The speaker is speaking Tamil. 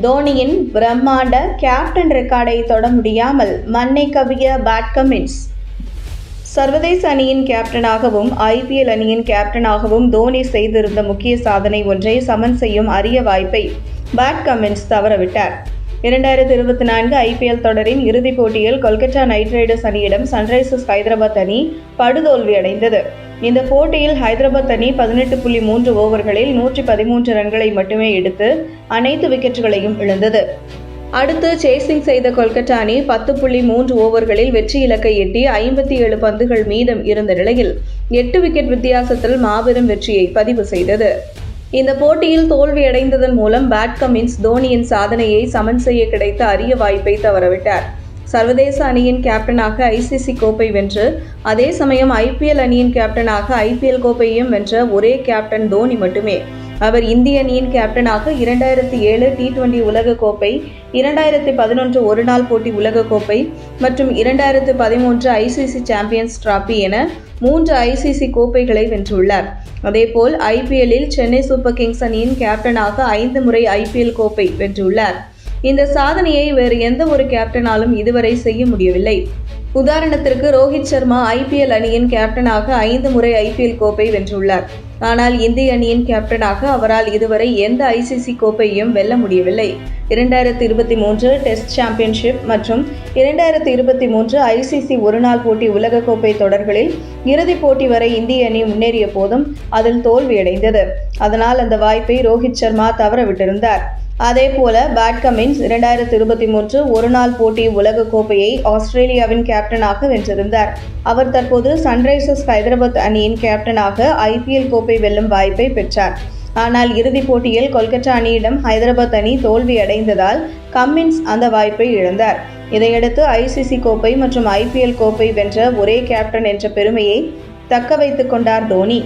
தோனியின் பிரம்மாண்ட கேப்டன் ரெக்கார்டை தொட முடியாமல் மண்ணை கவ்விய பேட் கமின்ஸ். சர்வதேச அணியின் கேப்டனாகவும் ஐபிஎல் அணியின் கேப்டனாகவும் தோனி செய்திருந்த முக்கிய சாதனை ஒன்றை சமன் செய்யும் அரிய வாய்ப்பை பேட் கமின்ஸ் தவறவிட்டார். 2024 ஐபிஎல் தொடரின் இறுதிப் போட்டியில் கொல்கத்தா நைட் ரைடர்ஸ் அணியிடம் சன்ரைசர்ஸ் ஹைதராபாத் அணி படுதோல்வி அடைந்தது. இந்த போட்டியில் ஹைதராபாத் அணி 18.3 ஓவர்களில் 113 ரன்களை மட்டுமே எடுத்து அனைத்து விக்கெட்டுகளையும் இழந்தது. அடுத்து சேசிங் செய்த கொல்கத்தா அணி 10.3 ஓவர்களில் வெற்றி இலக்கை எட்டி 57 பந்துகள் மீதம் இருந்த நிலையில் 8 விக்கெட் வித்தியாசத்தில் மாபெரும் வெற்றியை பதிவு செய்தது. இந்த போட்டியில் தோல்வியடைந்ததன் மூலம் பேட் கமின்ஸ் தோனியின் சாதனையை சமன் செய்ய கிடைத்த அரிய வாய்ப்பை தவறவிட்டார். சர்வதேச அணியின் கேப்டனாக ஐசிசி கோப்பை வென்று அதே சமயம் ஐபிஎல் அணியின் கேப்டனாக ஐபிஎல் கோப்பையும் வென்ற ஒரே கேப்டன் தோனி மட்டுமே. அவர் இந்திய அணியின் கேப்டனாக 2007 T20 உலகக்கோப்பை, 2011 ஒருநாள் போட்டி உலகக்கோப்பை மற்றும் 2013 ஐசிசி சாம்பியன்ஸ் டிராபி என 3 ஐசிசி கோப்பைகளை வென்றுள்ளார். அதேபோல் ஐபிஎல்லில் சென்னை சூப்பர் கிங்ஸ் அணியின் கேப்டனாக 5 முறை ஐபிஎல் கோப்பை வென்றுள்ளார். இந்த சாதனையை வேறு எந்த ஒரு கேப்டனாலும் இதுவரை செய்ய முடியவில்லை. உதாரணத்திற்கு ரோஹித் சர்மா ஐபிஎல் அணியின் கேப்டனாக 5 முறை ஐபிஎல் கோப்பை வென்றுள்ளார். ஆனால் இந்திய அணியின் கேப்டனாக அவரால் இதுவரை எந்த ஐசிசி கோப்பையும் வெல்ல முடியவில்லை. 2023 டெஸ்ட் சாம்பியன்ஷிப் மற்றும் 2023 ஐசிசி ஒருநாள் போட்டி உலகக்கோப்பை தொடர்களில் இறுதிப் போட்டி வரை இந்திய அணி முன்னேறிய போதும் அதில் தோல்வியடைந்தது. அதனால் அந்த வாய்ப்பை ரோஹித் சர்மா தவறவிட்டிருந்தார். அதேபோல பேட் கமின்ஸ் 2023 ஒருநாள் போட்டி உலகக்கோப்பையை ஆஸ்திரேலியாவின் கேப்டனாக வென்றிருந்தார். அவர் தற்போது சன்ரைசர்ஸ் ஹைதராபாத் அணியின் கேப்டனாக ஐபிஎல் கோப்பை வெல்லும் வாய்ப்பை பெற்றார். ஆனால் இறுதிப் போட்டியில் கொல்கத்தா அணியிடம் ஹைதராபாத் அணி தோல்வியடைந்ததால் கமின்ஸ் அந்த வாய்ப்பை இழந்தார். இதையடுத்து ஐசிசி கோப்பை மற்றும் ஐபிஎல் கோப்பை வென்ற ஒரே கேப்டன் என்ற பெருமையை தக்க வைத்துக் கொண்டார் தோனி.